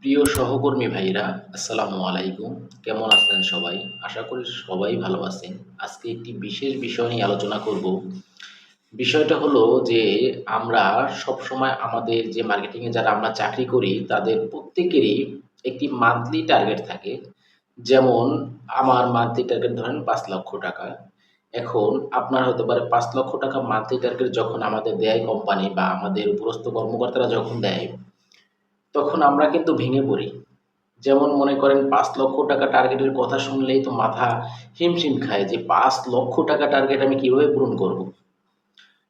প্রিয় সহকর্মী ভাইরা, আসসালামু আলাইকুম। কেমন আছেন সবাই? আশা করি সবাই ভালো আছেন। আজকে একটি বিশেষ বিষয় নিয়ে আলোচনা করব। বিষয়টা হলো যে আমরা সবসময় আমাদের যে মার্কেটিংয়ে যারা আমরা চাকরি করি তাদের প্রত্যেকেরই একটি মান্থলি টার্গেট থাকে। যেমন আমার মান্থলি টার্গেট ধরেন ৳৫,০০,০০০। এখন আপনার হতে পারে ৳৫,০০,০০০ মান্থলি টার্গেট যখন আমাদের দেয় কোম্পানি বা আমাদের উপরস্থ কর্মকর্তারা যখন দেয়, তখন আমরা কিন্তু ভেঙে পড়ি। যেমন মনে করেন ৳৫,০০,০০০ টার্গেটের কথা শুনলেই তো মাথা হিমশিম খায় যে ৳৫,০০,০০০ টার্গেট আমি কিভাবে পূরণ করব?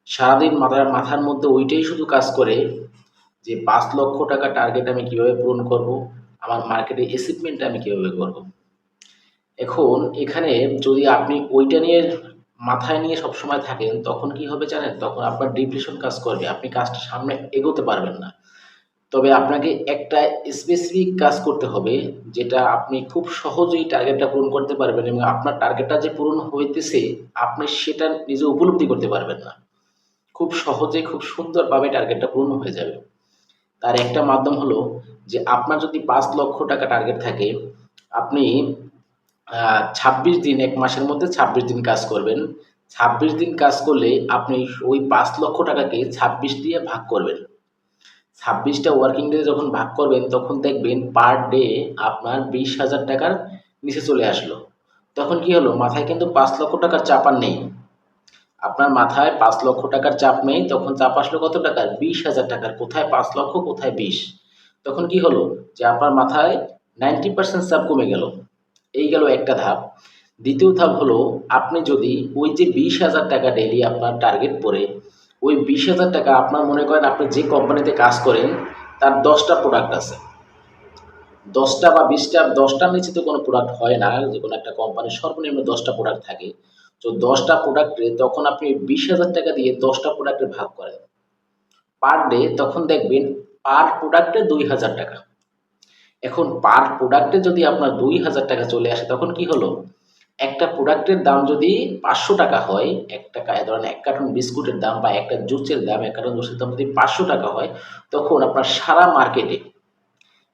সারাদিন মাথার মধ্যে ওইটাই শুধু কাজ করে যে ৳৫,০০,০০০ টার্গেট আমি কিভাবে পূরণ করব? আমার মার্কেটে অ্যাচিভমেন্টটা আমি কিভাবে করব? এখন এখানে যদি আপনি ওইটা নিয়ে মাথায় নিয়ে সবসময় থাকেন, তখন কি হবে জানেন? তখন আপনার ডিপ্রেশন কাজ করবে। আপনি কাজটা সামনে এগোতে পারবেন না। তবে আপনাকে একটা স্পেসিফিক কাজ করতে হবে, যেটা আপনি খুব সহজেই টার্গেটটা পূরণ করতে পারবেন এবং আপনার টার্গেটটা যে পূরণ হইতেছে, আপনি সেটা নিজে উপলব্ধি করতে পারবেন না। খুব সহজে খুব সুন্দরভাবে টার্গেটটা পূরণ হয়ে যাবে। তার একটা মাধ্যম হলো যে আপনার যদি ৳৫,০০,০০০ টার্গেট থাকে, আপনি ২৬ দিন ১ মাসের মধ্যে ২৬ দিন কাজ করবেন। ২৬ দিন কাজ করলে আপনি ওই ৳৫,০০,০০০ কে ২৬ দিয়ে ভাগ করবেন। ২৬ টা ওয়ার্কিং ডে যখন ভাগ করবেন তখন দেখবেন পার ডে আপনার ৳২০,০০০ র নিচে চলে আসলো। তখন কি হলো? মাথায় কিন্তু ৳৫,০০,০০০ চাপ আর নেই। আপনার মাথায় ৳৫,০০,০০০ চাপ নেই, তখন চাপ আসলো কত টাকার? ৳২০,০০০। কোথায় ৫,০০,০০০ কোথায় ২০। তখন কি হলো? যে আপনার মাথায় 90% চাপ কমে গেল। এই গেল একটা ধাপ। দ্বিতীয় ধাপ হলো আপনি যদি ওই যে ৳২০,০০০ ডেইলি আপনার টার্গেট পড়ে, ওই ৳২০,০০০ আপনার মনে করেন আপনি যে কোম্পানিতে কাজ করেন তার ১০ টা প্রোডাক্ট আছে। ১০ টা বা ২০ টা ১০ টার নিচে তো কোনো প্রোডাক্ট হয় না। যেকোনো একটা কোম্পানির সর্বনিম্ন ১০ টা প্রোডাক্ট থাকে। তো ১০ টা প্রোডাক্টে তখন আপনি ৳২০,০০০ দিয়ে ১০ টা প্রোডাক্টে ভাগ করেন। পার ডে তখন দেখবেন পার প্রোডাক্টে ৳২,০০০। এখন পার প্রোডাক্টে যদি আপনার ৳২,০০০ চলে আসে তখন কি হলো? একটা প্রোডাক্টের দাম যদি ৳৫০০ হয়, ধরেন ১ কার্টন বিস্কুটের দাম বা একটা জুসের দাম, ১ কার্টন জুসের দাম যদি ৳৫০০ হয়, তখন আপনার সারা মার্কেটে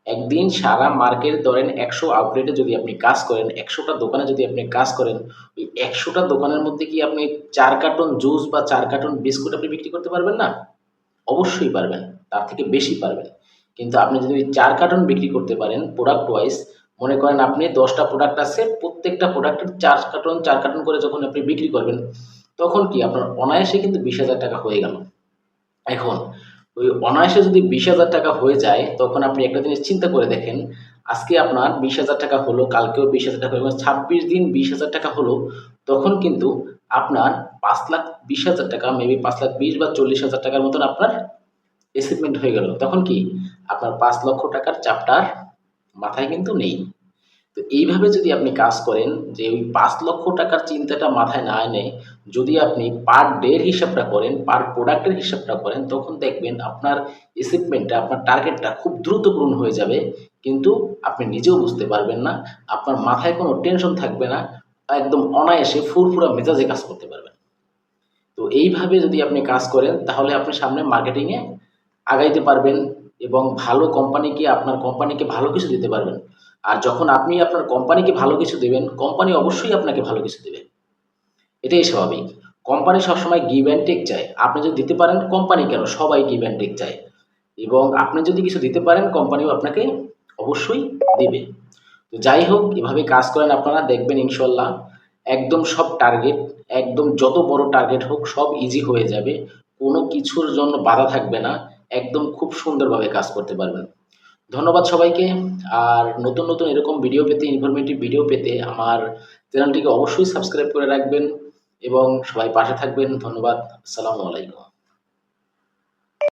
একদিন সারা মার্কেট ধরেন ১০০ আউটলেটে যদি আপনি কাজ করেন, ১০০ টা দোকানে যদি আপনি কাজ করেন, ওই ১০০ টা দোকানের মধ্যে কি আপনি ৪ কার্টন জুস বা ৪ কার্টন বিস্কুট আপনি বিক্রি করতে পারবেন না? অবশ্যই পারবেন। তার থেকে বেশি পারবেন। কিন্তু আপনি যদি ওই ৪ কার্টন বিক্রি করতে পারেন প্রোডাক্ট ওয়াইজ, মনে করেন আপনি ১০ টা প্রোডাক্ট আছে, প্রত্যেকটা প্রোডাক্টের ৪ কার্টন করে যখন আপনি বিক্রি করবেন, তখন কি আপনার অনায়াসে কিন্তু ৳২০,০০০ হয়ে গেল। এখন ওই অনায়াসে যদি ৳২০,০০০ হয়ে যায়, তখন আপনি একটা জিনিস চিন্তা করে দেখেন, আজকে আপনার ৳২০,০০০ হলো, কালকেও ৳২০,০০০ এবং ২৬ দিন ৳২০,০০০ হলো, তখন কিন্তু আপনার ৳৫,২০,০০০ মেবি ৫,২০,০০০ বা ৳৪০,০০০ র মতন আপনার অ্যাচিভমেন্ট হয়ে গেল। তখন কি আপনার ৳৫,০০,০০০ চাপটা আর মাথায় কিন্তু নেই। তো এইভাবে যদি আপনি কাজ করেন যে ওই ৳৫,০০,০০০ চিন্তাটা মাথায় না এনে যদি আপনি পার ডে এর হিসাবটা করেন, পার প্রোডাক্টের হিসাবটা করেন, তখন দেখবেন আপনার অ্যাচিভমেন্টটা, আপনার টার্গেটটা খুব দ্রুত পূরণ হয়ে যাবে। কিন্তু আপনি নিজেও বুঝতে পারবেন না। আপনার মাথায় কোনো টেনশন থাকবে না। একদম অনায়াসে ফুরফুরা মেজাজে কাজ করতে পারবেন। তো এইভাবে যদি আপনি কাজ করেন তাহলে আপনি সামনে মার্কেটিংয়ে আগাইতে পারবেন এবং ভালো কোম্পানিকে আপনার কোম্পানিকে ভালো কিছু দিতে পারবেন। আর যখন আপনি আপনার কোম্পানিকে ভালো কিছু দিবেন, কোম্পানি অবশ্যই আপনাকে ভালো কিছু দিবে। এটাই স্বাভাবিক। কোম্পানি সবসময় গিভ অ্যান্ড টেক চায়। আপনি যদি দিতে পারেন, কোম্পানি কেন সবাই গিভ অ্যান্ড টেক চায়। এবং আপনি যদি কিছু দিতে পারেন, কোম্পানিও আপনাকে অবশ্যই দিবে। তো যাই হোক, এভাবে কাজ করেন আপনারা, দেখবেন ইনশাল্লাহ একদম সব টার্গেট, একদম যত বড় টার্গেট হোক সব ইজি হয়ে যাবে। কোনো কিছুর জন্য বাধা থাকবে না। একদম খুব সুন্দরভাবে কাজ করতে পারবেন। ধন্যবাদ সবাইকে। আর নতুন, নতুন এরকম ভিডিও পেতে, ইনফরমেটিভ ভিডিও পেতে আমার চ্যানেলটিকে অবশ্যই সাবস্ক্রাইব করে রাখবেন এবং সবাই পাশে থাকবেন। ধন্যবাদ। আসসালামু আলাইকুম।